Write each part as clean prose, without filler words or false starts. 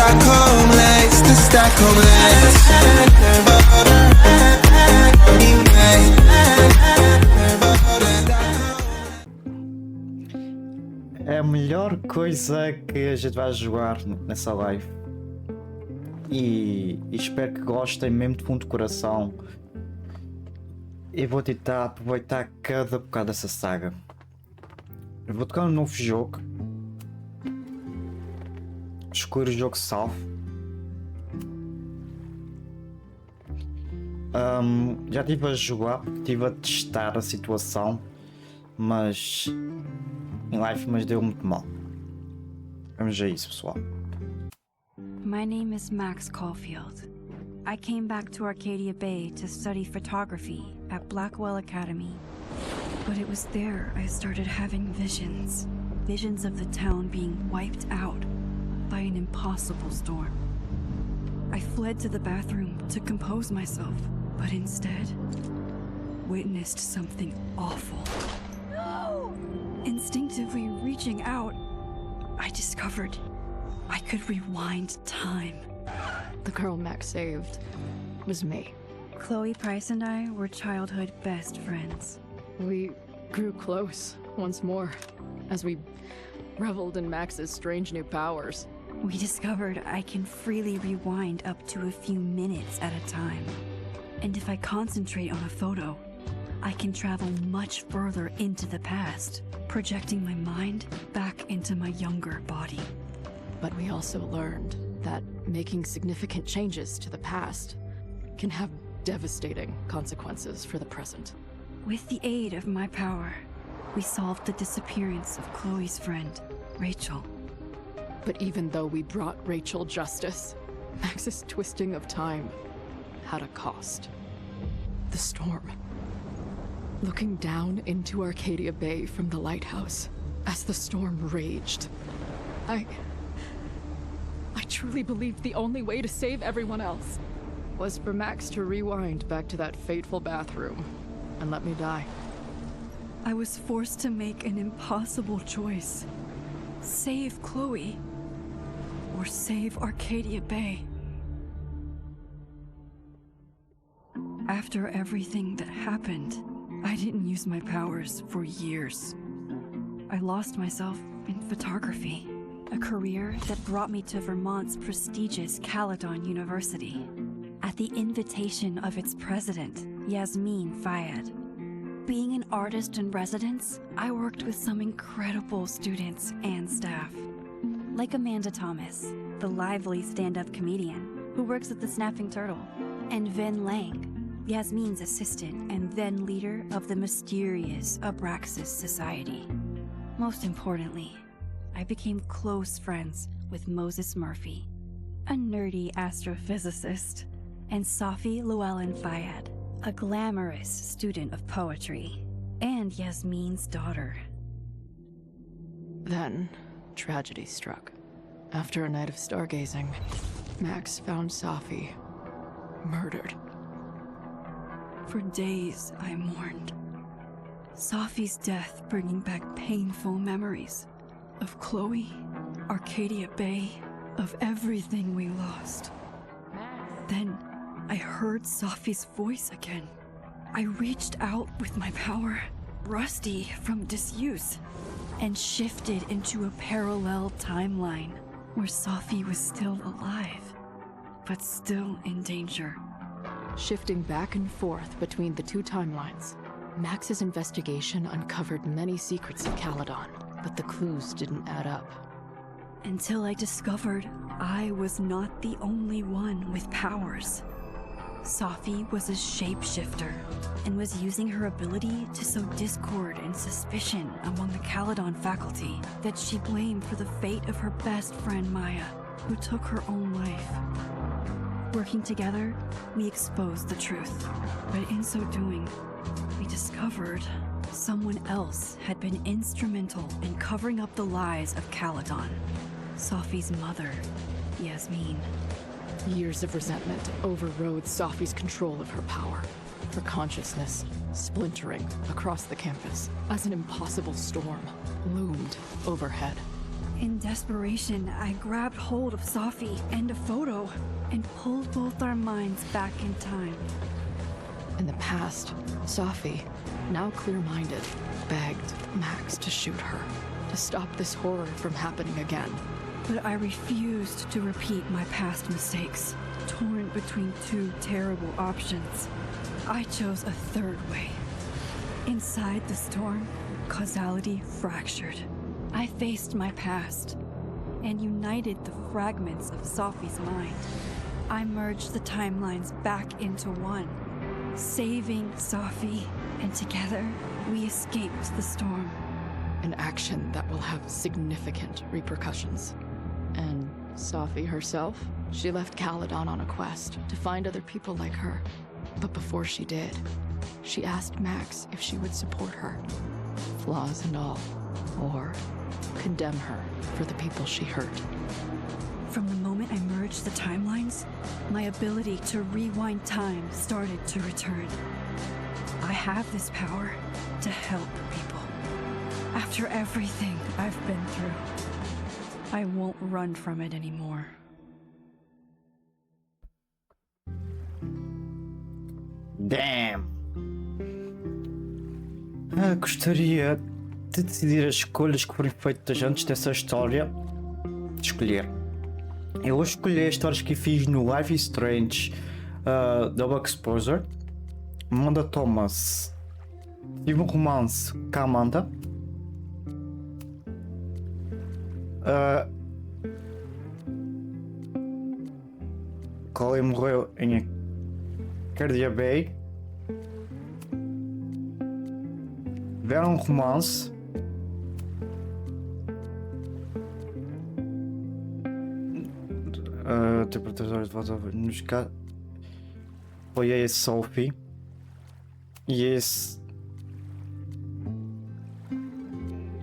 Stockholm lights, the Stockholm lights. É a melhor coisa que a gente vai jogar nessa live. E espero que gostem mesmo de fundo de coração. E vou tentar aproveitar cada bocado dessa saga. Eu vou tocar um novo jogo. Escolher o jogo salvo. Já estive a jogar, estive a testar a situação, mas em live mas deu muito mal. Vamos a isso, pessoal. My name is Max Caulfield. I came back to Arcadia Bay to study photography at Blackwell Academy. But it was there I started having visions. Visions of the town being wiped out by an impossible storm. I fled to the bathroom to compose myself, but instead witnessed something awful. No! Instinctively reaching out, I discovered I could rewind time. The girl Max saved was me. Chloe Price and I were childhood best friends. We grew close once more as we reveled in Max's strange new powers. We discovered I can freely rewind up to a few minutes at a time. And if I concentrate on a photo, I can travel much further into the past, projecting my mind back into my younger body. But we also learned that making significant changes to the past can have devastating consequences for the present. With the aid of my power, we solved the disappearance of Chloe's friend, Rachel. But even though we brought Rachel justice, Max's twisting of time had a cost. The storm. Looking down into Arcadia Bay from the lighthouse as the storm raged, I truly believed the only way to save everyone else was for Max to rewind back to that fateful bathroom and let me die. I was forced to make an impossible choice. Save Chloe, or save Arcadia Bay. After everything that happened, I didn't use my powers for years. I lost myself in photography. A career that brought me to Vermont's prestigious Caledon University, at the invitation of its president, Yasmin Fayed. Being an artist in residence, I worked with some incredible students and staff. Like Amanda Thomas, the lively stand-up comedian who works at the Snapping Turtle, and Vin Lang, Yasmin's assistant and then leader of the mysterious Abraxas Society. Most importantly, I became close friends with Moses Murphy, a nerdy astrophysicist, and Safi Llewellyn Fayed, a glamorous student of poetry, and Yasmin's daughter. Then, tragedy struck. After a night of stargazing, Max found Safi murdered. For days, I mourned. Safi's death bringing back painful memories of Chloe, Arcadia Bay, of everything we lost. Then, I heard Safi's voice again. I reached out with my power, rusty from disuse, and shifted into a parallel timeline where Safi was still alive, but still in danger. Shifting back and forth between the two timelines, Max's investigation uncovered many secrets of Caledon, but the clues didn't add up. Until I discovered I was not the only one with powers. Safi was a shapeshifter and was using her ability to sow discord and suspicion among the Caledon faculty that she blamed for the fate of her best friend Maya, who took her own life. Working together, we exposed the truth, but in so doing, we discovered someone else had been instrumental in covering up the lies of Caledon. Safi's mother, Yasmin. Years of resentment overrode Safi's control of her power. Her consciousness splintering across the campus as an impossible storm loomed overhead. In desperation, I grabbed hold of Sophie and a photo and pulled both our minds back in time. In the past, Sophie, now clear-minded, begged Max to shoot her, to stop this horror from happening again. But I refused to repeat my past mistakes, torn between two terrible options. I chose a third way. Inside the storm, causality fractured. I faced my past and united the fragments of Sophie's mind. I merged the timelines back into one, saving Sophie, and together we escaped the storm. An action that will have significant repercussions. And Sophie herself? She left Caledon on a quest to find other people like her. But before she did, she asked Max if she would support her, flaws and all, or condemn her for the people she hurt. From the moment I merged the timelines, my ability to rewind time started to return. I have this power to help people. After everything I've been through, I won't run from it anymore. Damn! Gostaria de decidir as escolhas que foram feitas antes dessa história. Escolher. Eu escolhi as histórias que fiz no Life is Strange Double Exposure. Amanda Thomas. Tive um romance com a Amanda. Colin morreu em Cardia Bay. Tiveram um romance. Interpretadores de voz nos casos. Foi a Sophie. E esse.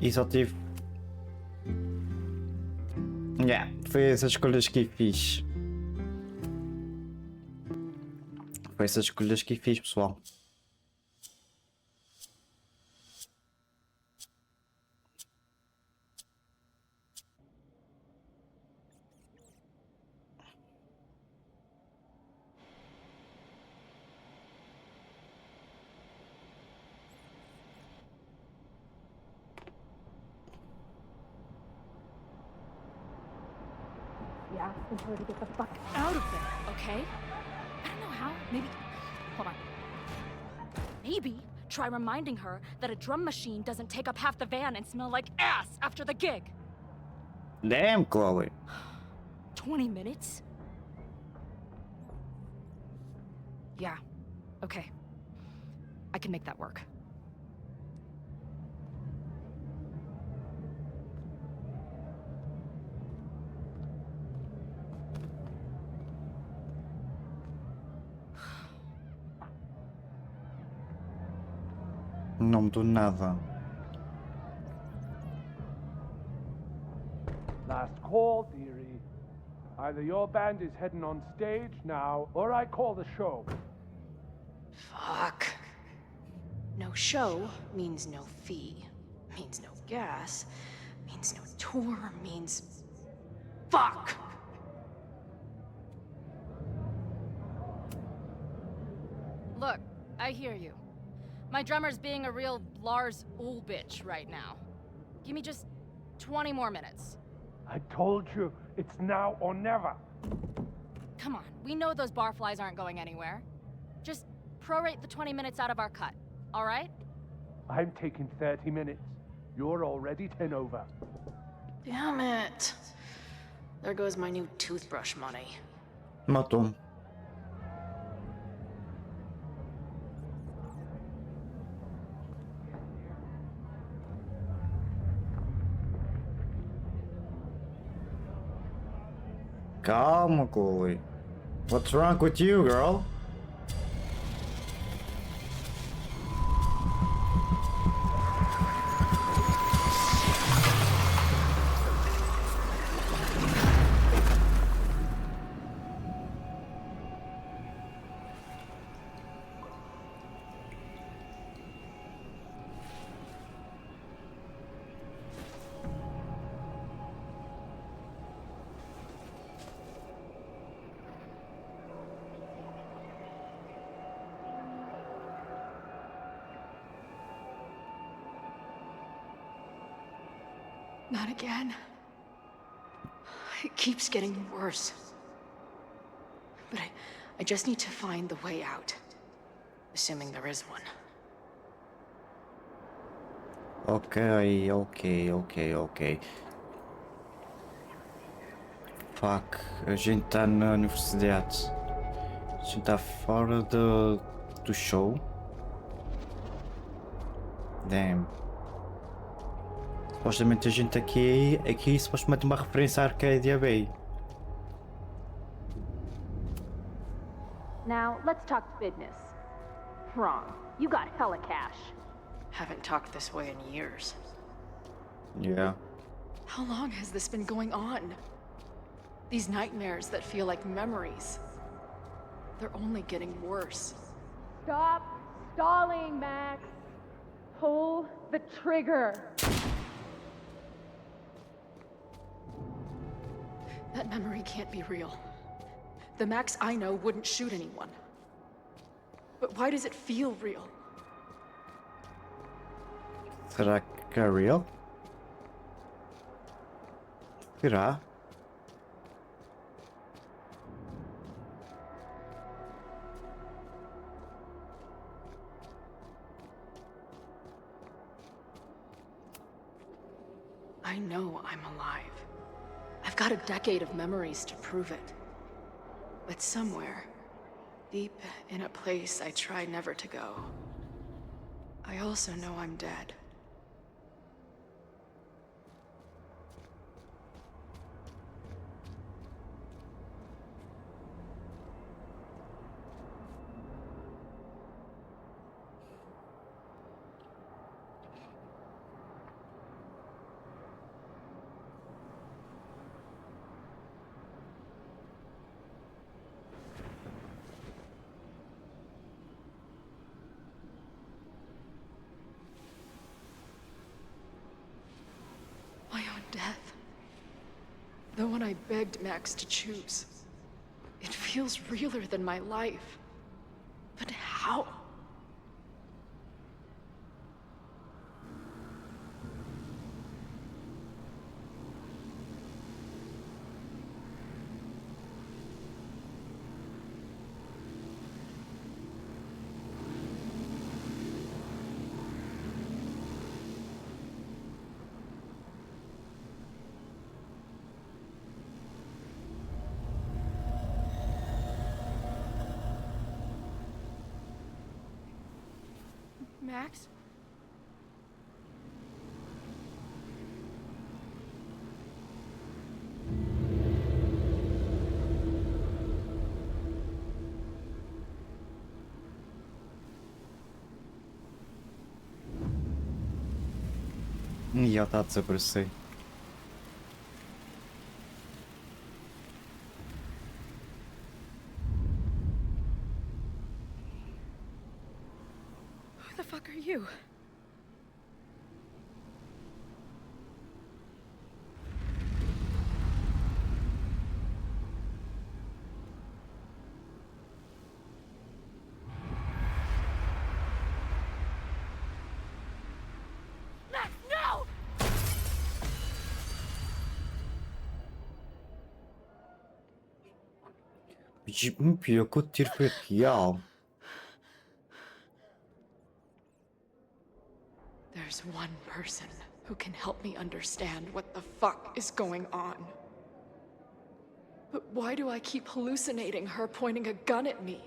E só tive. Foi essas escolhas que fiz. Foi essas escolhas que fiz, pessoal. Yeah, and her to get the fuck out of there, okay? I don't know how. Maybe. Hold on. Maybe try reminding her that a drum machine doesn't take up half the van and smell like ass after the gig. Damn, Chloe. 20 minutes? Yeah. Okay. I can make that work. Não mudou nada. Last call, dearie. Either your band is heading on stage now, or I call the show. Fuck. No show means no fee, means no gas, means no tour, means... Fuck! Look, I hear you. My drummer's being a real Lars Ulrich bitch right now. Give me just 20 more minutes. I told you, it's now or never. Come on, we know those barflies aren't going anywhere. Just prorate the 20 minutes out of our cut, all right? I'm taking 30 minutes. You're already 10 over. Damn it. There goes my new toothbrush money. Matou-me. Calma, Chloe. What's wrong with you, girl? Not again. It keeps getting worse. But I just need to find the way out. Assuming there is one. Ok. Fuck, a gente tá na universidade. A gente tá fora do show. Damn. Supostamente a gente aqui supostamente uma referência à Arcadia Bay. Now, let's talk business. Wrong. You got hella cash. Haven't talked this way in years. Yeah. How long has this been going on? These nightmares that feel like memories. They're only getting worse. Stop stalling, Max. Pull the trigger. That memory can't be real. The Max I know wouldn't shoot anyone. But why does it feel real? Será que é real? Será? I know I'm alive. I've got a decade of memories to prove it. But somewhere, deep in a place I try never to go, I also know I'm dead. My own death. The one I begged Max to choose. It feels realer than my life. But how? Max? E ela está a desaparecer. Who the fuck are you? Max, no! Pior que o tiro foi real. There's one person who can help me understand what the fuck is going on. But why do I keep hallucinating her pointing a gun at me?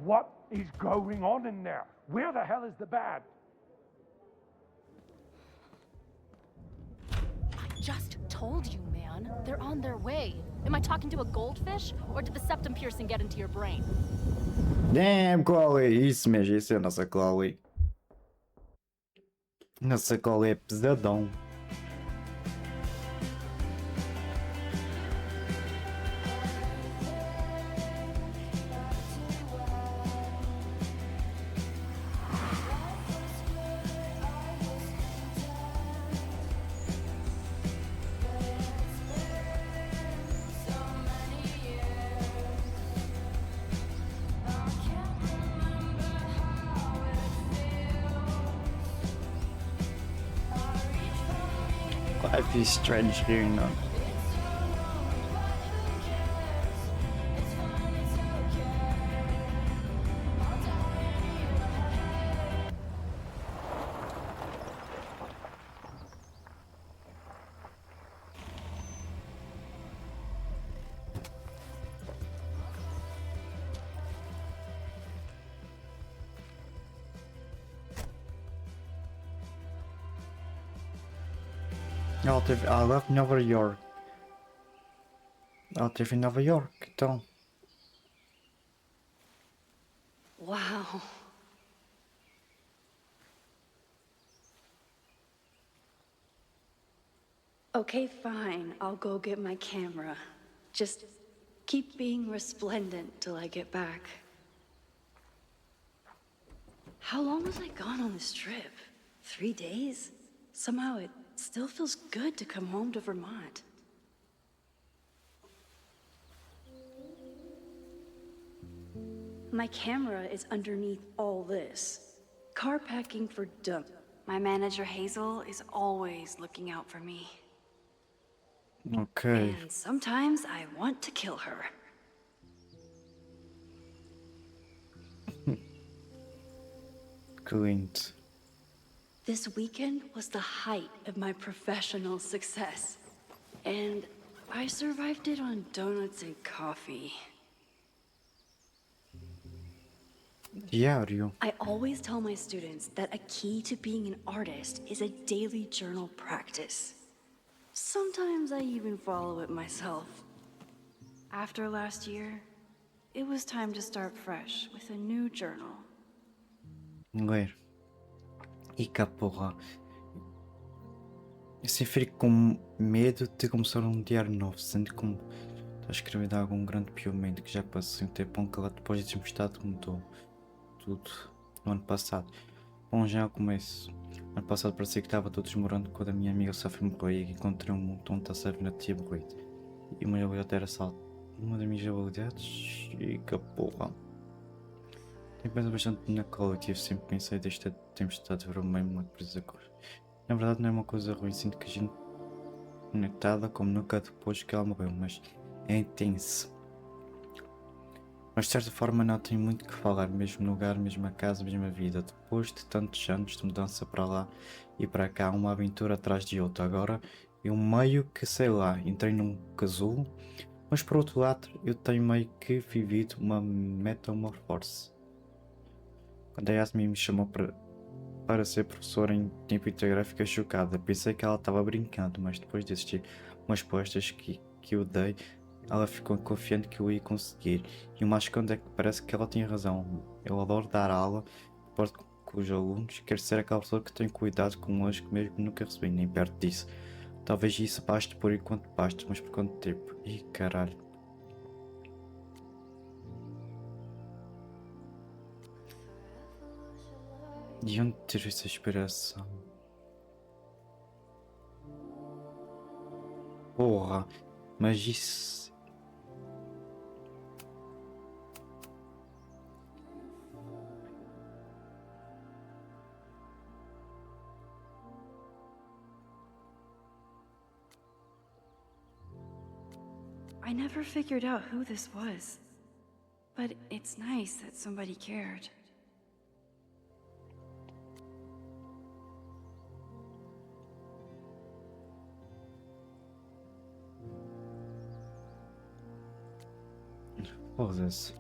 What is going on in there? Where the hell is the bad? I just told you, man. They're on their way. Am I talking to a goldfish? Or did the septum piercing get into your brain? Damn, Chloe! Isso mesmo, isso é a nossa Chloe. Nossa Chloe é pesadão. Life is strange here, you know. I love Nova York. Ela teve em Nova York, então. Wow. Okay, fine. I'll go get my camera. Just keep being resplendent till I get back. How long was I gone on this trip? 3 days? Somehow it still feels good to come home to Vermont. My camera is underneath all this. Car packing for dump. My manager Hazel is always looking out for me. Ok. And sometimes I want to kill her. Clint. This weekend was the height of my professional success. And I survived it on donuts and coffee. Diário. I always tell my students that a key to being an artist is a daily journal practice. Sometimes I even follow it myself. After last year, it was time to start fresh with a new journal. Ler. E cá, porra. Eu sempre fico com medo de começar um diário novo, sendo como estou a escrever de algum grande piamento que já passou um tempão que lá depois de tempestade mudou tudo no ano passado. Bom, já é o começo. No ano passado parecia que estava tudo desmorando quando a minha amiga Sofia morreu e encontrei um montão de serve na tia morrida. E uma habilidade era assalto. Uma das minhas habilidades e que porra. Tenho pensado bastante na coletiva, sempre pensei desta tempestade vermelha muito presa cor. Na verdade não é uma coisa ruim, sinto que a gente conectada como nunca depois que ela morreu, mas é intenso. Mas de certa forma não tenho muito que falar, mesmo lugar, mesma casa, mesma vida. Depois de tantos anos de mudança para lá e para cá, uma aventura atrás de outra. Agora eu meio que sei lá, entrei num casulo, mas por outro lado eu tenho meio que vivido uma metamorfose. Quando a Yasmin me chamou para ser professora em tempo integral, fiquei chocada. Pensei que ela estava brincando, mas depois de assistir umas postas que eu dei, ela ficou confiante que eu ia conseguir. E o mais chocante é que parece que ela tinha razão. Eu adoro dar aula, porto com os alunos, quero ser aquela pessoa que tem cuidado com eles que mesmo nunca recebi, nem perto disso. Talvez isso baste por enquanto baste, mas por quanto tempo? Ih, caralho. De onde tirei essa inspiração? Porra, mas isso... I never figured out who this was. But it's nice that somebody cared. Foda-se.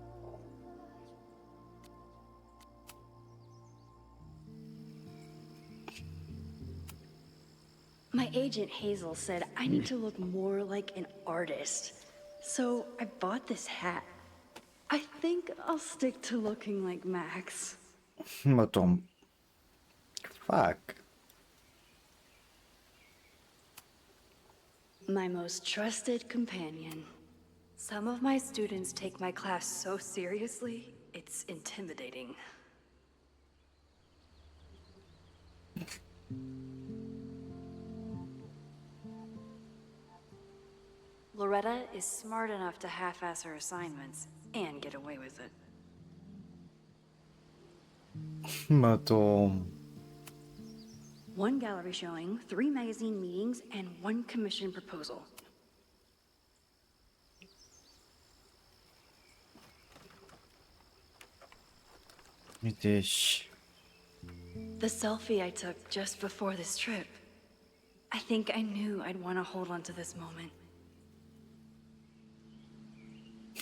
My agent Hazel said I need to look more like an artist. So I bought this hat. I think I'll stick to looking like Max. Matou-me. Fuck. My most trusted companion. Some of my students take my class so seriously, it's intimidating. Loretta is smart enough to half-ass her assignments and get away with it. Matou-me. 1 gallery showing, 3 magazine meetings, and 1 commission proposal. Me deixe. The selfie I took just before this trip. I think I knew I'd want to hold on to this moment.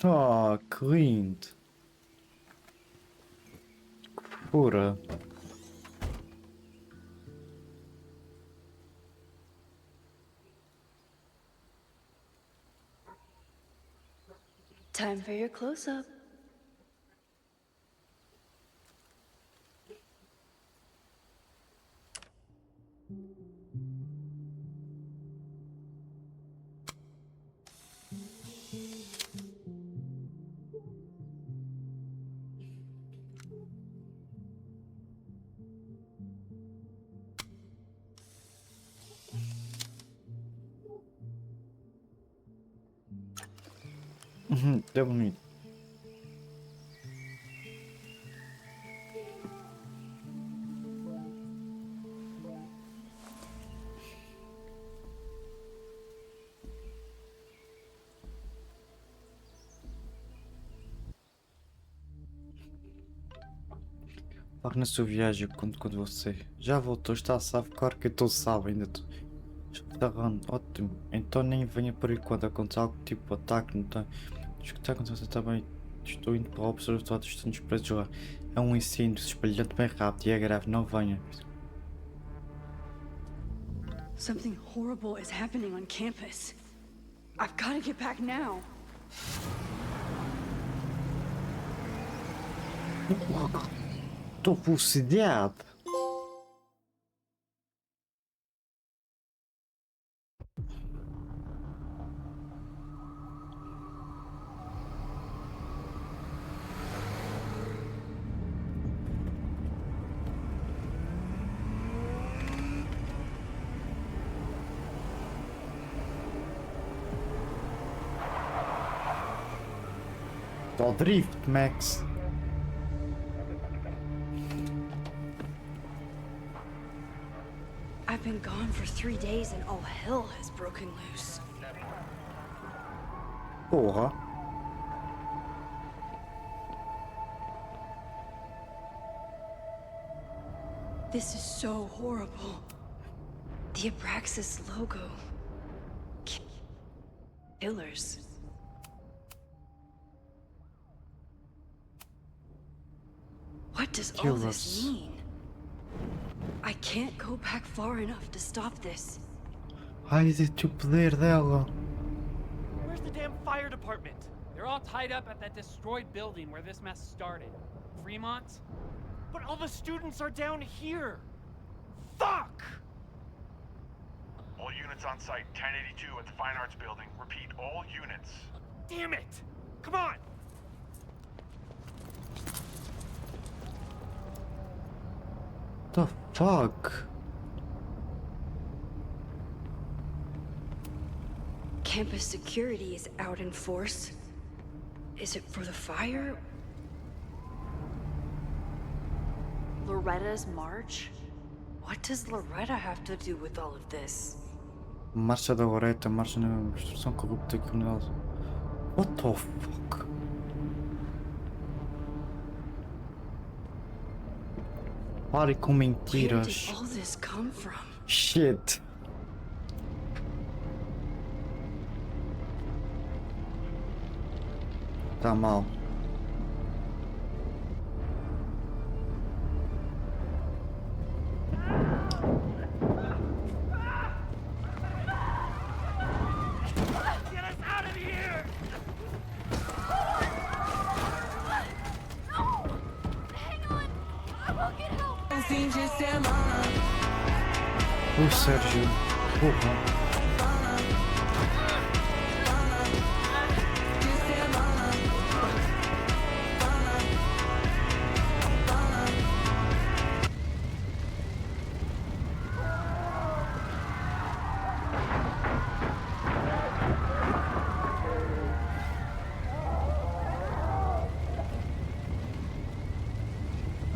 Ah, que lindo. Pura. Time for your close-up. É bonito. Logo na sua viagem, quando você já voltou, está salvo, claro que eu estou salvo, ainda estou. Ótimo, então nem venha por aí quando acontecer algo tipo ataque, não está. Escutar quando você está bem. Estou indo para o observatório dos estudantes presos lá. É um incêndio se espalhando bem rápido e é grave, não venha. Something horrible is happening on campus. I've got to get back now. Estou velocidade. Estou drift, Max. I've been gone for 3 days and all hell has broken loose. Porra. This is so horrible. The Abraxas logo. Killers. What does all this mean? I can't go back far enough to stop this. Ai, o poder dela. Where's the damn fire department? They're all tied up at that destroyed building where this mess started. Fremont? But all the students are down here! Fuck! All units on site, 1082 at the Fine Arts Building. Repeat, all units. Damn it! Come on! The fuck? Campus security is out in force. Is it for the fire? Loretta's march? What does Loretta have to do with all of this? Marcha da Loretta, marcha na instrução corrupta e criminosa. What the fuck? Pare com Where mentiras. did all this come from? Shit. Tá mal. Get us out of here! Hang on! I will get help! O Sérgio. Porra.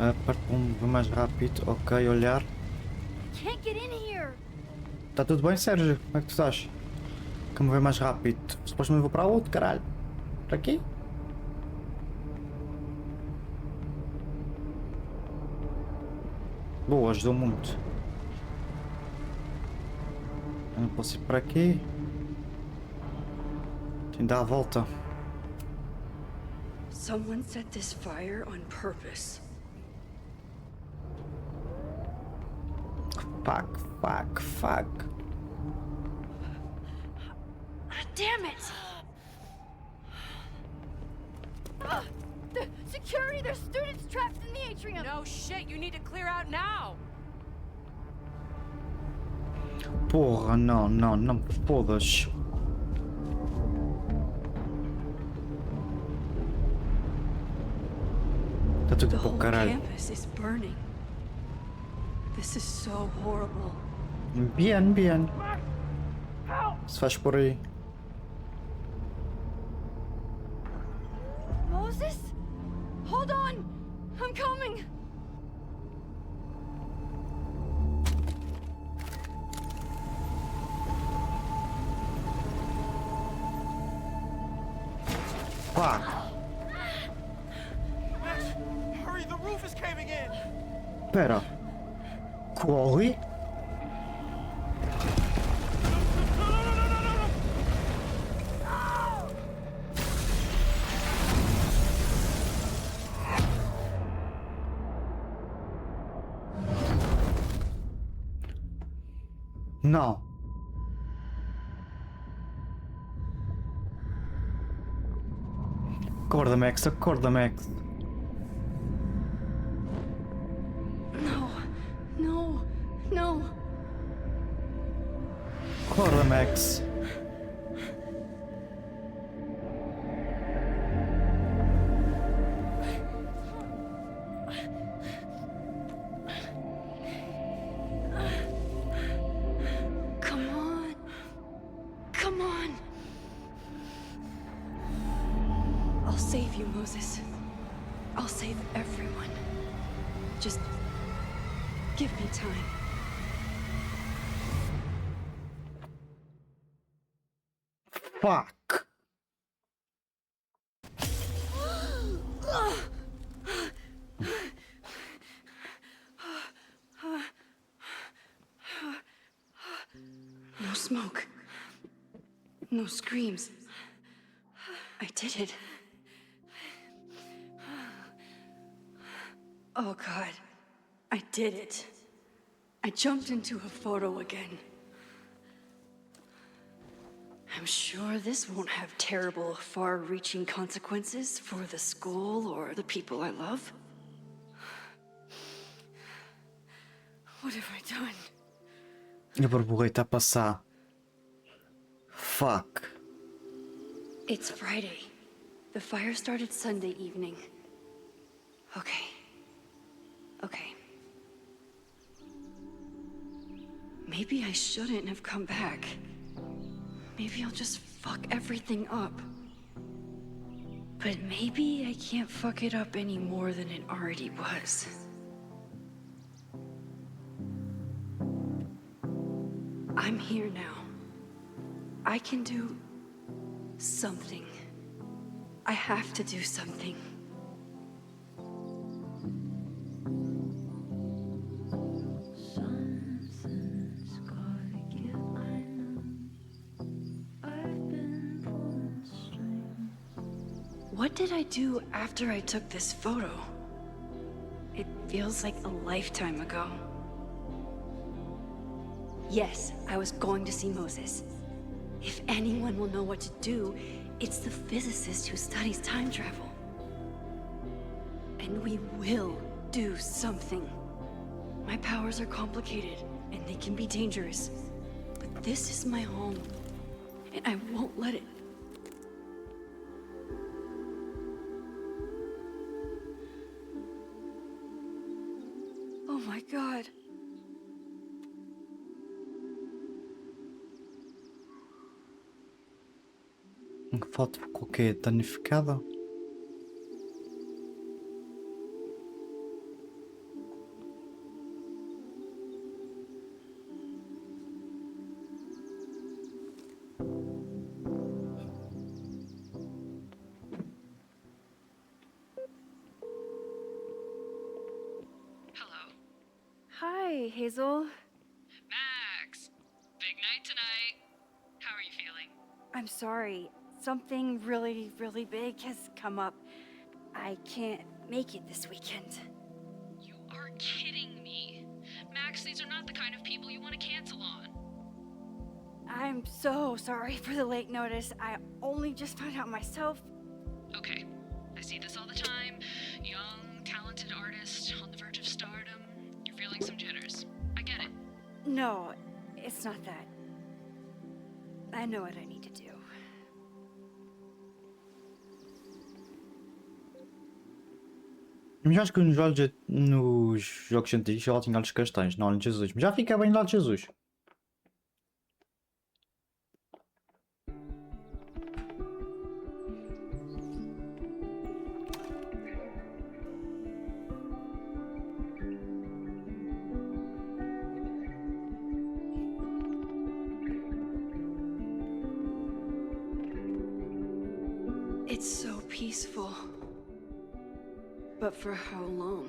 A parte mais rápido, ok, olhar. can't get in here. Tá tudo bem, Sérgio? Como é que tu estás? Como vai mais rápido? Supostamente vou para outro, caralho. Para aqui? Boa, ajudou muito. Eu não posso ir para aqui. Tem de dar a volta. Someone set this fire on purpose. Fuck, fuck, fuck. Damn it! The security, there's students trapped in the atrium. No shit, you need to clear out now. Porra, não, não, não fodas. Tá tudo The para o whole caralho. campus is burning. This is so horrible. Bien, bien. Se faz por aí. Moses? Hold on! I'm coming! Fuck. Max, hurry, the roof is caving in. Pera. Corre? Não. Acorda, Max, acorda, Max. No, no, no. Acorda, Max. Come on. Come on. I'll save you, Moses. I'll save everyone. Just give me time. Fuck. No smoke. No screams. I did it. Oh God, I did it. I jumped into a photo again. I'm sure this won't have terrible, far-reaching consequences for the school or the people I love. What have I done? A borboleta a passar. Fuck. It's Friday. The fire started Sunday evening. Okay. Okay. Maybe I shouldn't have come back. Maybe I'll just fuck everything up. But maybe I can't fuck it up any more than it already was. I'm here now. I can do something. I have to do something. What did I do after I took this photo? It feels like a lifetime ago. Yes, I was going to see Moses. If anyone will know what to do, it's the physicist who studies time travel. And we will do something. My powers are complicated, and they can be dangerous. But this is my home, and I won't let it. Oh my God. Foto qualquer danificada. Hi, Hazel. Max! Big night tonight. How are you feeling? I'm sorry. Something really, really big has come up. I can't make it this weekend. You are kidding me. Max, these are not the kind of people you want to cancel on. I'm so sorry for the late notice. I only just found out myself. Okay, I see this all the time. Young, talented artist on the verge of stardom. You're feeling some jitters. I get it. No, it's not that. I know what I need to do. Mas acho que nos jogos antigos ela tinha olhos castanhos, não olhos azuis. Mas já fica bem de olhos azuis. It's so peaceful. But for how long?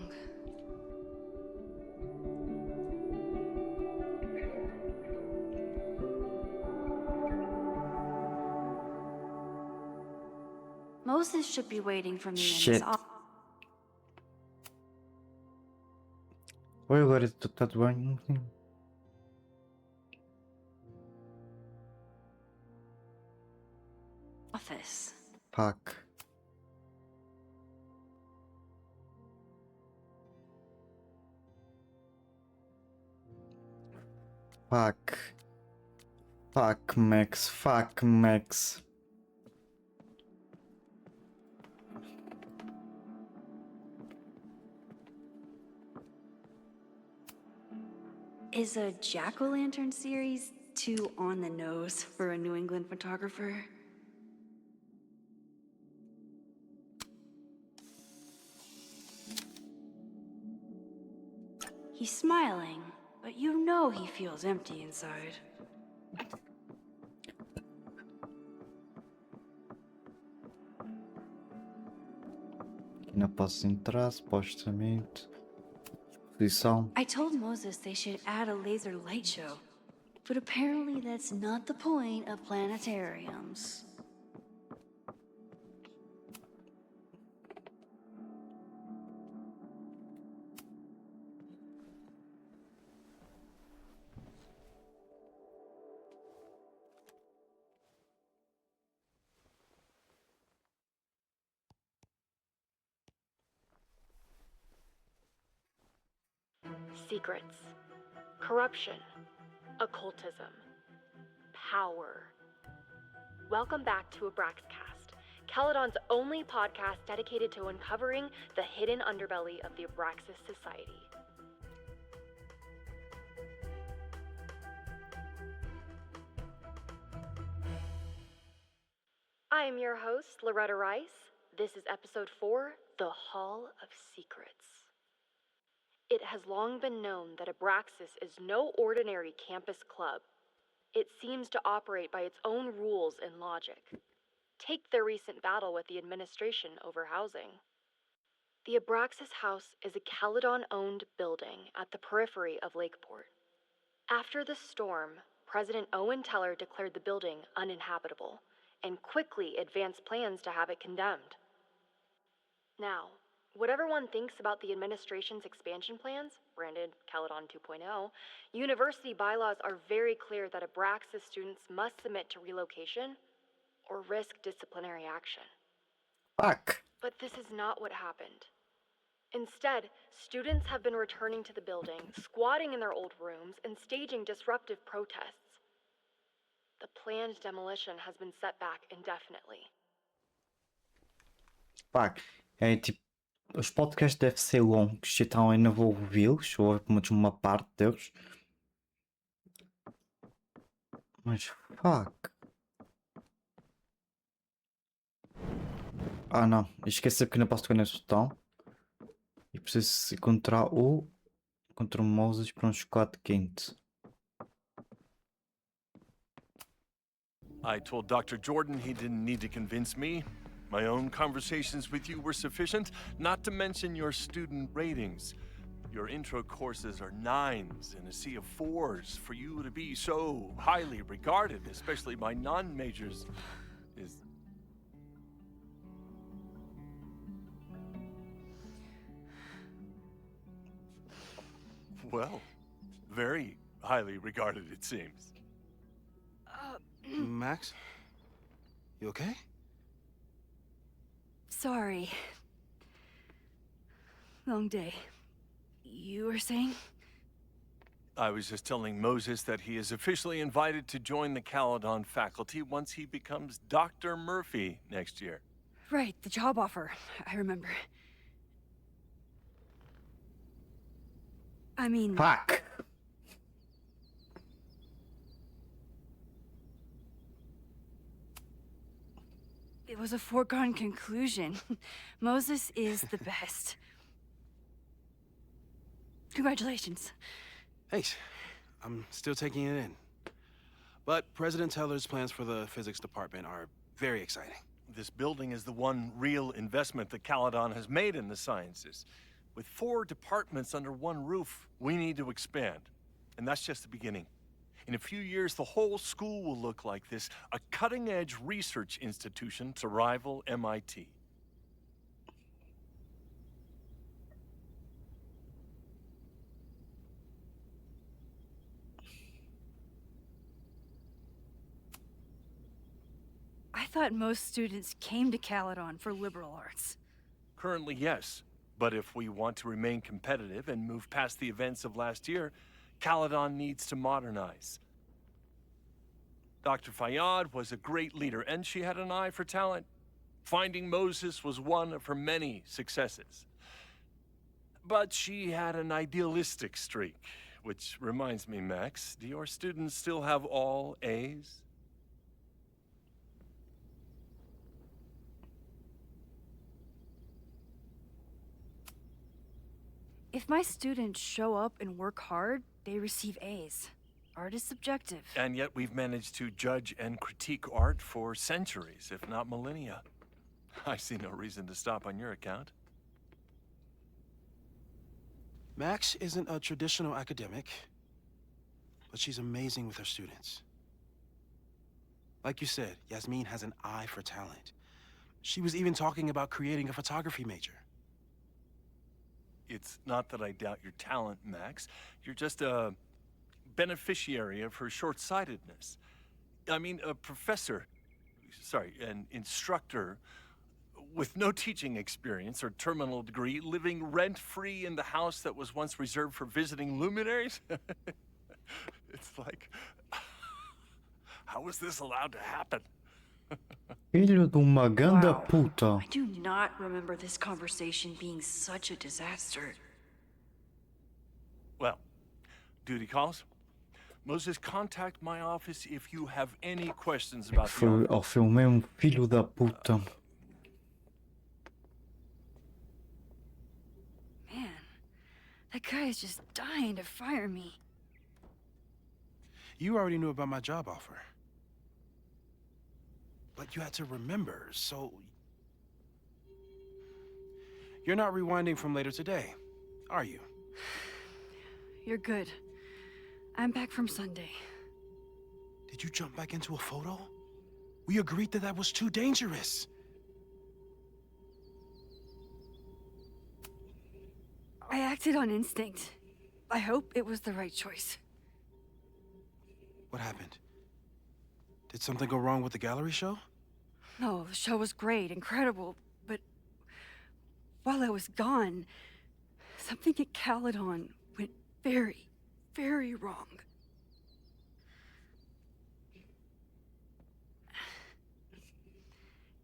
Moses should be waiting for me in Shit. his office. Oi, agora está tudo bem? Fuck. Fuck. Fuck, Max. Fuck, Max. Is a jack-o'-lantern series too on the nose for a New England photographer? He's smiling, but you know he feels empty inside. Não posso entrar, supostamente. Exposição. I told Moses they should add a laser light show, but apparently that's not the point of planetariums. Secrets, corruption, occultism, power. Welcome back to Abraxcast, Caledon's only podcast dedicated to uncovering the hidden underbelly of the Abraxas Society. I am your host, Loretta Rice. This is episode 4, The Hall of Secrets. It has long been known that Abraxas is no ordinary campus club. It seems to operate by its own rules and logic. Take their recent battle with the administration over housing. The Abraxas House is a Caledon-owned building at the periphery of Lakeport. After the storm, President Owen Teller declared the building uninhabitable and quickly advanced plans to have it condemned. Now, whatever one thinks about the administration's expansion plans, branded Caledon 2.0, university bylaws are very clear that Abraxas students must submit to relocation or risk disciplinary action. Fuck. But this is not what happened. Instead, students have been returning to the building, squatting in their old rooms, and staging disruptive protests. The planned demolition has been set back indefinitely. Fuck. É tipo. Os podcasts devem ser longos, então eu não vou ouvi-los, ou pelo menos uma parte deles. Mas fuck. Ah não, esqueci que não posso tocar nesse botão. E preciso encontrar o Moses para um chocolate quente. I told Dr. Jordan he didn't need to convince me. My own conversations with you were sufficient, not to mention your student ratings. Your intro courses are 9s in a sea of 4s. For you to be so highly regarded, especially by non-majors, is... Well, very highly regarded, it seems. Max? You okay? Sorry. Long day. You were saying? I was just telling Moses that he is officially invited to join the Caledon faculty once he becomes Dr. Murphy next year. Right, the job offer. I remember. I mean... Fuck. It was a foregone conclusion. Moses is the best. Congratulations. Thanks. I'm still taking it in. But President Teller's plans for the physics department are very exciting. This building is the one real investment that Caledon has made in the sciences. With 4 departments under one roof, we need to expand. And that's just the beginning. In a few years, the whole school will look like this, a cutting-edge research institution to rival MIT. I thought most students came to Caledon for liberal arts. Currently, yes. But if we want to remain competitive and move past the events of last year, Caledon needs to modernize. Dr. Fayyad was a great leader, and she had an eye for talent. Finding Moses was one of her many successes. But she had an idealistic streak, which reminds me, Max, do your students still have all A's? If my students show up and work hard, they receive A's. Art is subjective. And yet we've managed to judge and critique art for centuries, if not millennia. I see no reason to stop on your account. Max isn't a traditional academic, but she's amazing with her students. Like you said, Yasmin has an eye for talent. She was even talking about creating a photography major. It's not that I doubt your talent, Max. You're just a beneficiary of her short-sightedness. I mean, a professor, an instructor with no teaching experience or terminal degree, living rent-free in the house that was once reserved for visiting luminaries? It's like, how was this allowed to happen? Filho de uma ganda puta. I do not remember this conversation being such a disaster. Well, duty calls. Moses, contact my office if you have any questions about the art. Foi o mesmo filho da puta. Man, that guy is just dying to fire me. You already knew about my job offer. But you had to remember, so... You're not rewinding from later today, are you? You're good. I'm back from Sunday. Did you jump back into a photo? We agreed that that was too dangerous. I acted on instinct. I hope it was the right choice. What happened? Did something go wrong with the gallery show? No, the show was great, incredible, but while I was gone, something at Caledon went very, very wrong.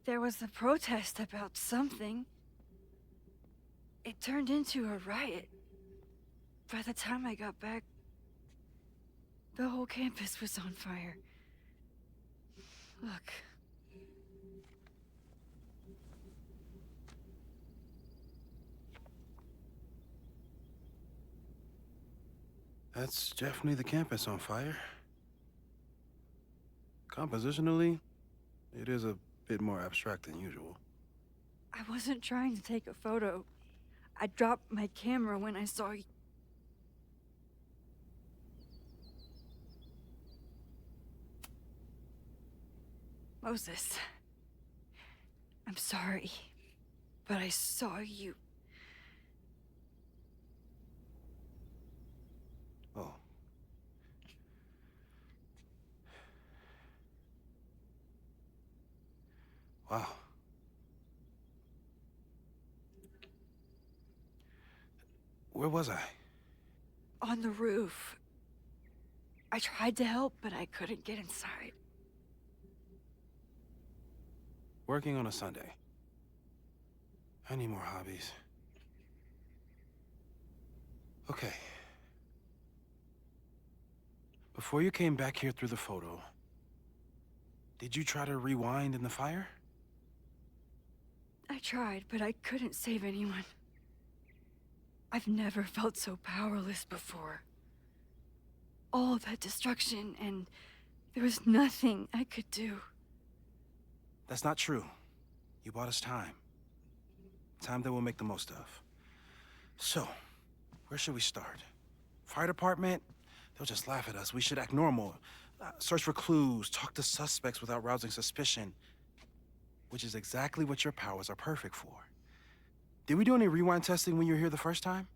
There was a protest about something. It turned into a riot. By the time I got back, the whole campus was on fire. Look. That's definitely the campus on fire. Compositionally, it is a bit more abstract than usual. I wasn't trying to take a photo. I dropped my camera when I saw Moses, I'm sorry, but I saw you. Oh. Wow. Where was I? On the roof. I tried to help, but I couldn't get inside. Working on a Sunday. I need more hobbies. Okay. Before you came back here through the photo, did you try to rewind in the fire? I tried, but I couldn't save anyone. I've never felt so powerless before. All that destruction, and there was nothing I could do. That's not true. You bought us time. Time that we'll make the most of. So, where should we start? Fire department? They'll just laugh at us. We should act normal. Search for clues, talk to suspects without rousing suspicion. Which is exactly what your powers are perfect for. Did we do any rewind testing when you were here the first time?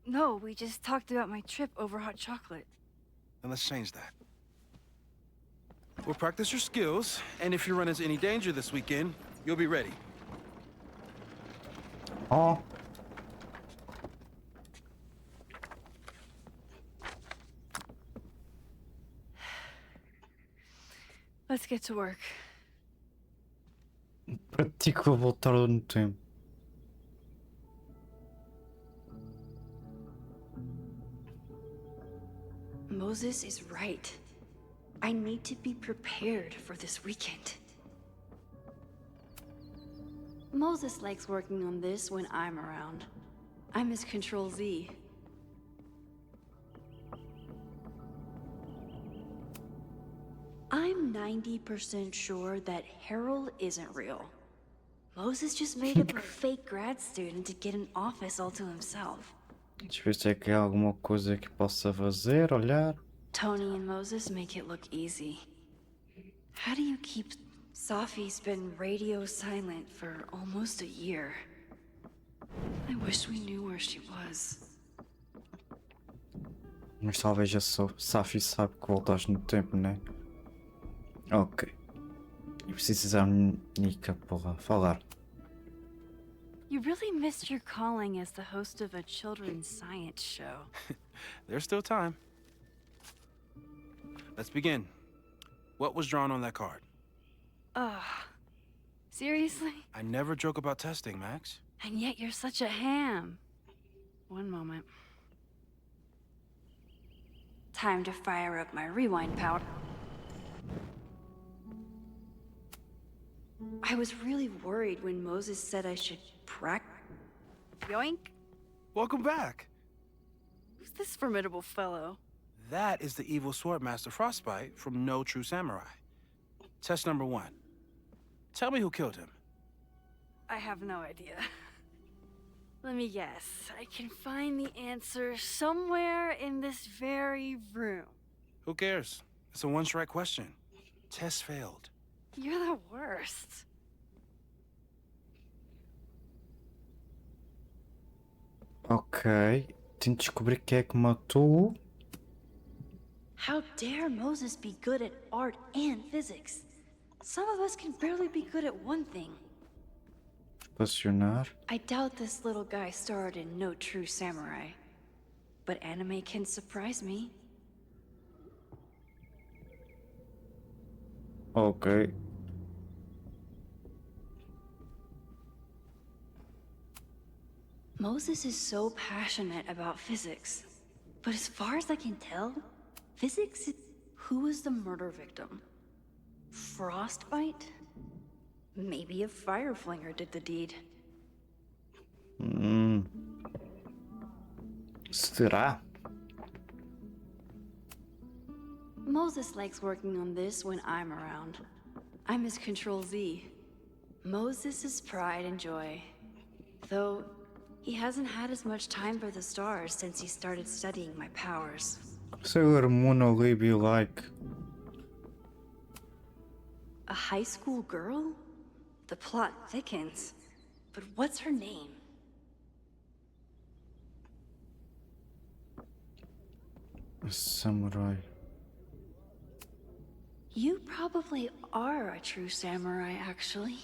No, we just talked about my trip over hot chocolate. Then let's change that. We'll practice your skills, and if you run into any danger this weekend, you'll be ready. Oh. Let's get to work. Pratico voltar no tempo. Moses is right. I need to be prepared for this weekend. Moses likes working on this when I'm around. I'm his Control Z. I'm 90% sure that Harold isn't real. Moses just made up a fake grad student to get an office all to himself. Deixa eu ver se é que há alguma coisa que possa fazer, olhar. Tony and Moses make it look easy. How do you keep... Safi's been radio silent for almost a year. I wish we knew where she was. Mas talvez a Safi sabe que voltaste no tempo, né? Ok. E precisar Nika para falar. You really missed your calling as the host of a children's science show. There's still time. Let's begin. What was drawn on that card? Seriously? I never joke about testing, Max. And yet you're such a ham. One moment. Time to fire up my rewind powder. I was really worried when Moses said I should Yoink? Welcome back. Who's this formidable fellow? That is the evil Swordmaster Frostbite from No True Samurai. Test number 1. Tell me who killed him. I have no idea. Let me guess. I can find the answer somewhere in this very room. Who cares? It's a one-strike question. Test failed. You're the worst. Ok. Tento descobrir quem é que matou. How dare Moses be good at art and physics? Some of us can barely be good at one thing. Estacionar. I doubt this little guy starred in No True Samurai. But anime can surprise me. Ok. Moses is so passionate about physics. But as far as I can tell, physics is... Who was the murder victim? Frostbite? Maybe a fire flinger did the deed. Será? Moses likes working on this when I'm around. I'm his Control Z. Moses is pride and joy. Though, he hasn't had as much time for the stars since he started studying my powers. Sailor Moon will be like... A high school girl? The plot thickens. But what's her name? A samurai. You probably are a true samurai, actually.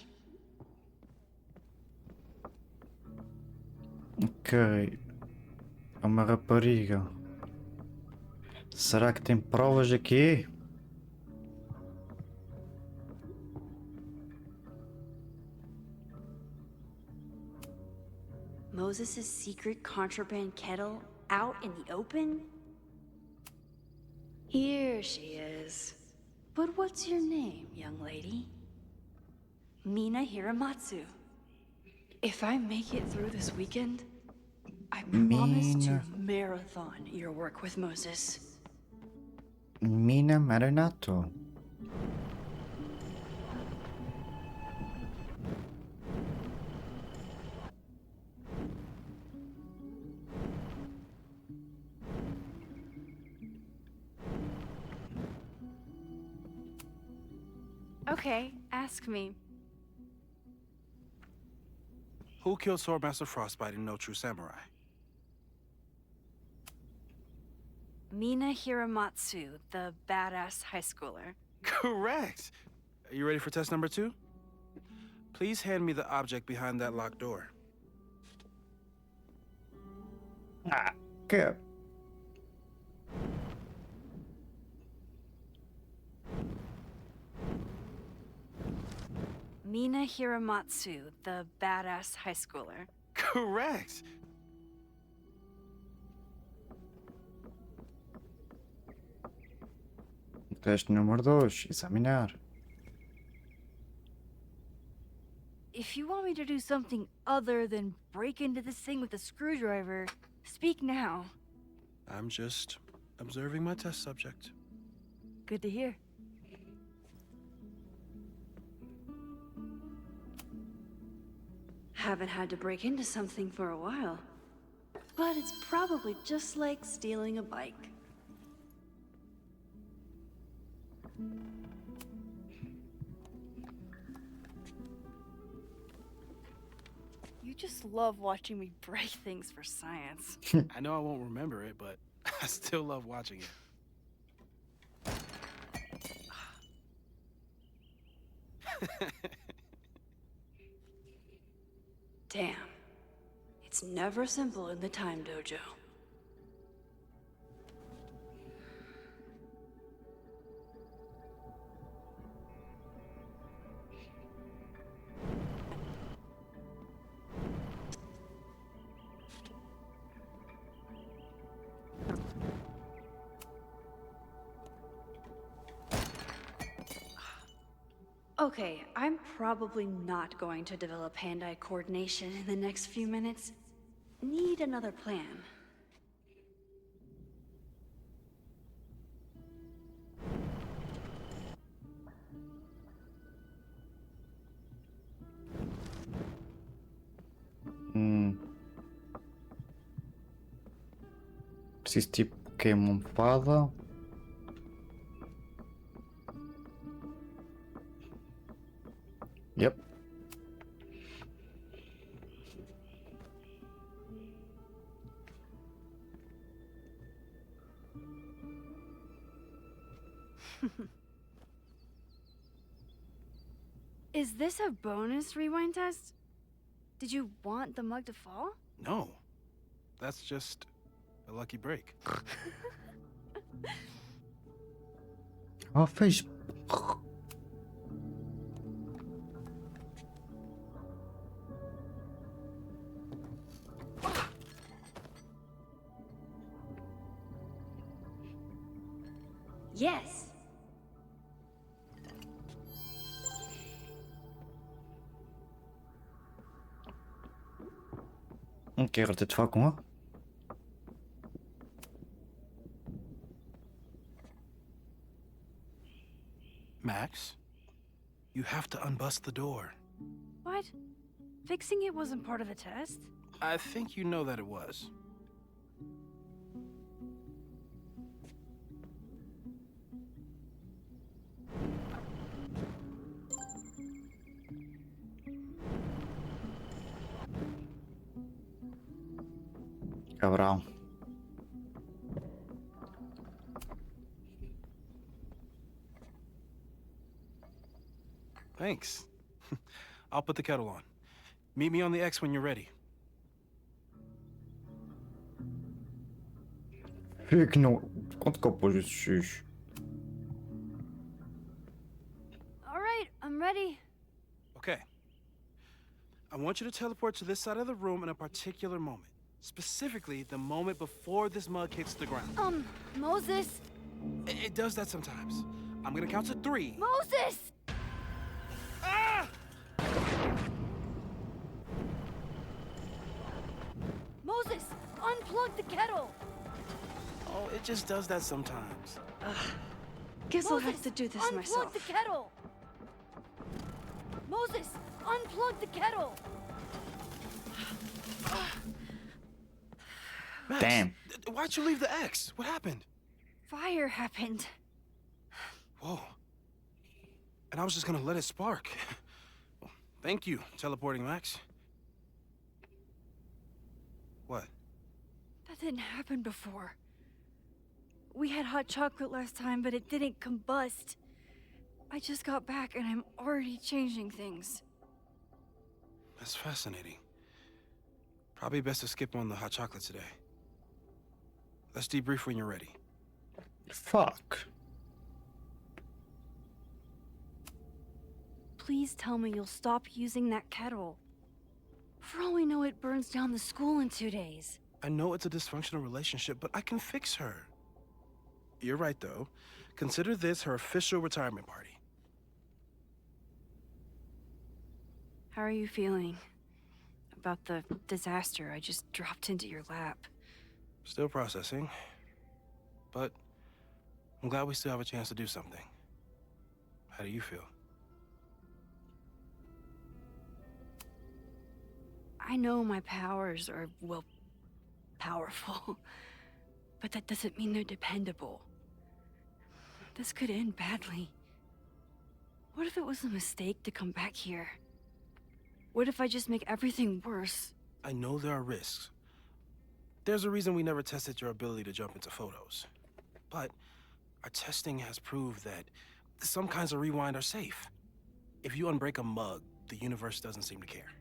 Ok. É uma rapariga. Será que tem provas aqui? Moses' secret contraband kettle out in the open? Here she is. But what's your name, young lady? Mina Hiramatsu. If I make it through this weekend, I promise to marathon your work with Moses. Mina Marinato. Okay, ask me. Who killed Swordmaster Frostbite in No True Samurai? Mina Hiramatsu, the badass high schooler. Correct! Are you ready for test number 2? Please hand me the object behind that locked door. Ah, que? Mina Hiramatsu, the badass high schooler. Correct! Teste número 2. Examinar. If you want me to do something other than break into this thing with a screwdriver, speak now. I'm just observing my test subject. Good to hear. Haven't had to break into something for a while. But it's probably just like stealing a bike. You just love watching me break things for science. I know I won't remember it, but I still love watching it. Damn. It's never simple in the time dojo. Okay, I'm probably not going to develop hand-eye coordination in the next few minutes. Need another plan. Preciso tipo que uma almofada. Yep. Is this a bonus rewind test? Did you want the mug to fall? No. That's just a lucky break. Oh, fez. Yes. Ok, agora tenho de falar com ela. Max, you have to unbust the door. What? Fixing it wasn't part of the test? I think you know that it was. Cabrão. Thanks. I'll put the kettle on. Meet me on the X when you're ready. Vê que não. Quanto que eu pus esse X? All right, I'm ready. Okay. I want you to teleport to this side of the room in a particular moment. Specifically, the moment before this mug hits the ground. Moses! It does that sometimes. I'm gonna count to 3. Moses! Ah! Moses! Unplug the kettle! Oh, it just does that sometimes. Guess I'll have to do this myself. Unplug the kettle! Moses, unplug the kettle! Max, Damn. Why'd you leave the X? What happened? Fire happened. Whoa. And I was just gonna let it spark. Well, thank you, teleporting Max. What? That didn't happen before. We had hot chocolate last time, but it didn't combust. I just got back and I'm already changing things. That's fascinating. Probably best to skip on the hot chocolate today. Let's debrief when you're ready. Fuck. Please tell me you'll stop using that kettle. For all we know, it burns down the school in 2 days. I know it's a dysfunctional relationship, but I can fix her. You're right, though. Consider this her official retirement party. How are you feeling about the disaster I just dropped into your lap? Still processing. But I'm glad we still have a chance to do something. How do you feel? I know my powers are, well, powerful. But that doesn't mean they're dependable. This could end badly. What if it was a mistake to come back here? What if I just make everything worse? I know there are risks. There's a reason we never tested your ability to jump into photos. But our testing has proved that some kinds of rewind are safe. If you unbreak a mug, the universe doesn't seem to care.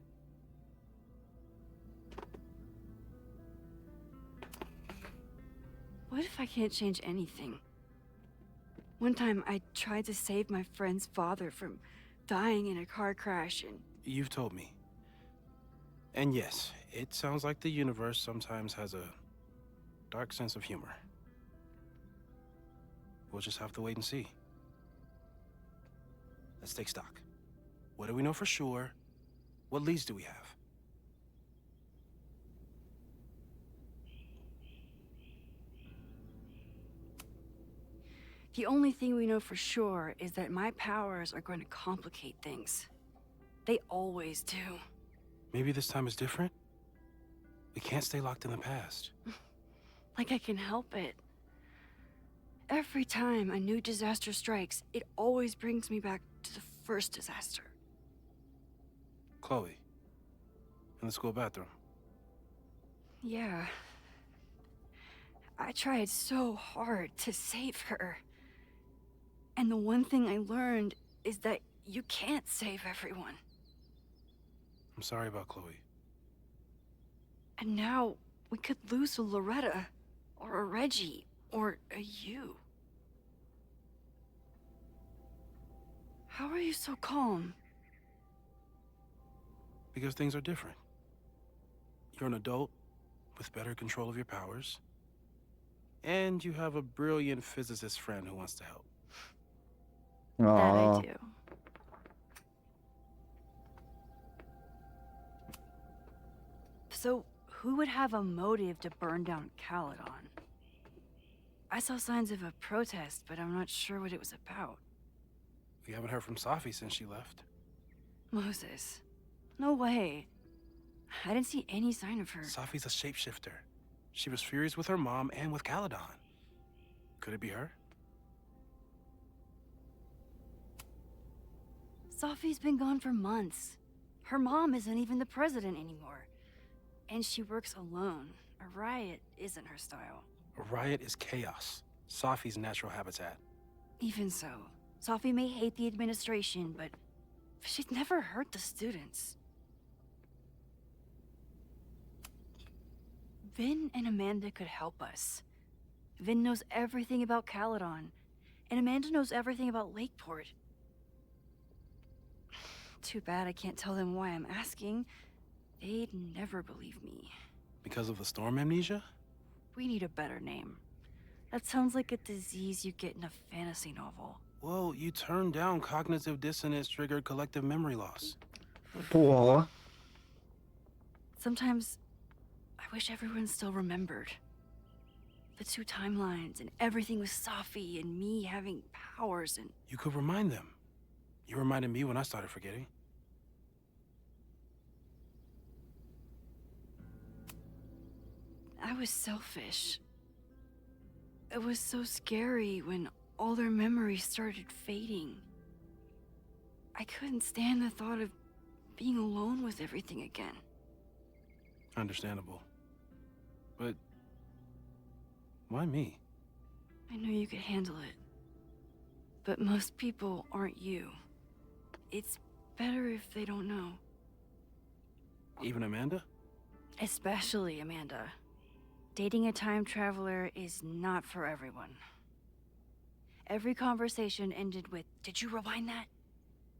What if I can't change anything? One time I tried to save my friend's father from dying in a car crash and... You've told me. And yes, it sounds like the universe sometimes has a dark sense of humor. We'll just have to wait and see. Let's take stock. What do we know for sure? What leads do we have? The only thing we know for sure is that my powers are going to complicate things. They always do. Maybe this time is different? We can't stay locked in the past. Like I can help it. Every time a new disaster strikes, it always brings me back to the first disaster. Chloe, in the school bathroom. Yeah. I tried so hard to save her. And the one thing I learned is that you can't save everyone. I'm sorry about Chloe. And now we could lose a Loretta, or a Reggie, or a you. How are you so calm? Because things are different. You're an adult with better control of your powers. And you have a brilliant physicist friend who wants to help. That I Oh. do. So, who would have a motive to burn down Caledon? I saw signs of a protest, but I'm not sure what it was about. We haven't heard from Safi since she left. Moses. No way. I didn't see any sign of her. Safi's a shapeshifter. She was furious with her mom and with Caledon. Could it be her? Safi's been gone for months. Her mom isn't even the president anymore. And she works alone, A riot isn't her style. A riot is chaos. Safi's natural habitat. Even so, Safi may hate the administration, but she'd never hurt the students. Vin and Amanda could help us. Vin knows everything about Caledon, and Amanda knows everything about Lakeport. Too bad I can't tell them why I'm asking. They'd never believe me. Because of the storm amnesia? We need a better name. That sounds like a disease you get in a fantasy novel. Well, you turned down cognitive dissonance triggered collective memory loss. What? Sometimes I wish everyone still remembered. The two timelines and everything with Safi and me having powers and... You could remind them. You reminded me when I started forgetting. I was selfish. It was so scary when all their memories started fading. I couldn't stand the thought of being alone with everything again. Understandable. But why me? I know you could handle it. But most people aren't you. It's better if they don't know. Even Amanda? Especially Amanda. Dating a time traveler is not for everyone. Every conversation ended with, "Did you rewind that?"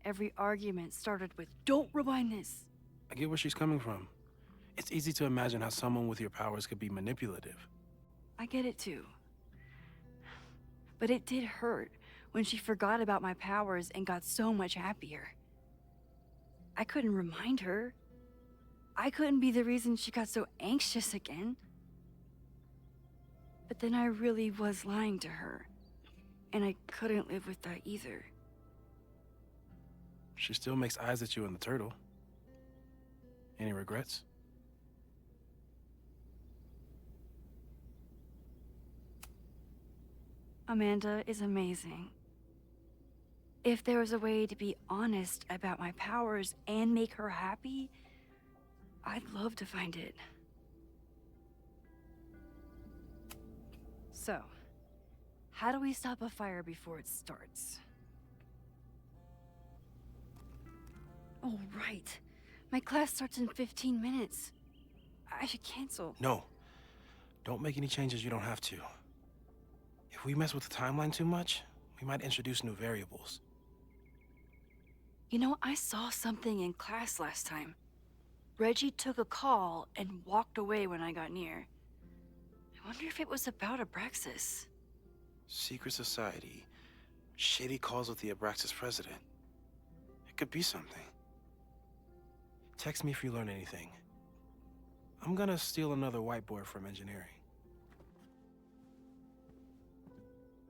Every argument started with, "Don't rewind this." I get where she's coming from. It's easy to imagine how someone with your powers could be manipulative. I get it too. But it did hurt when she forgot about my powers and got so much happier. I couldn't remind her. I couldn't be the reason she got so anxious again. But then I really was lying to her, and I couldn't live with that either. She still makes eyes at you and the turtle. Any regrets? Amanda is amazing. If there was a way to be honest about my powers and make her happy, I'd love to find it. So, how do we stop a fire before it starts? Oh, right. My class starts in 15 minutes. I should cancel. No. Don't make any changes you don't have to. If we mess with the timeline too much, we might introduce new variables. You know, I saw something in class last time. Reggie took a call and walked away when I got near. I wonder if it was about Abraxas. Secret society. Shady calls with the Abraxas president. It could be something. Text me if you learn anything. I'm gonna steal another whiteboard from engineering.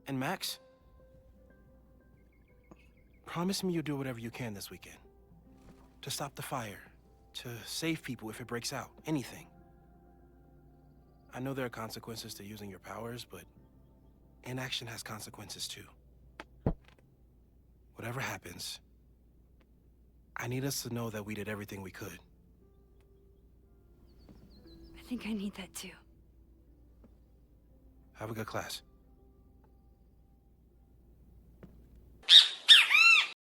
And Max? Promise me you'll do whatever you can this weekend. To stop the fire. To save people if it breaks out. Anything. I know there are consequences to using your powers, but inaction has consequences too. Whatever happens, I need us to know that we did everything we could. I think I need that too. Have a good class.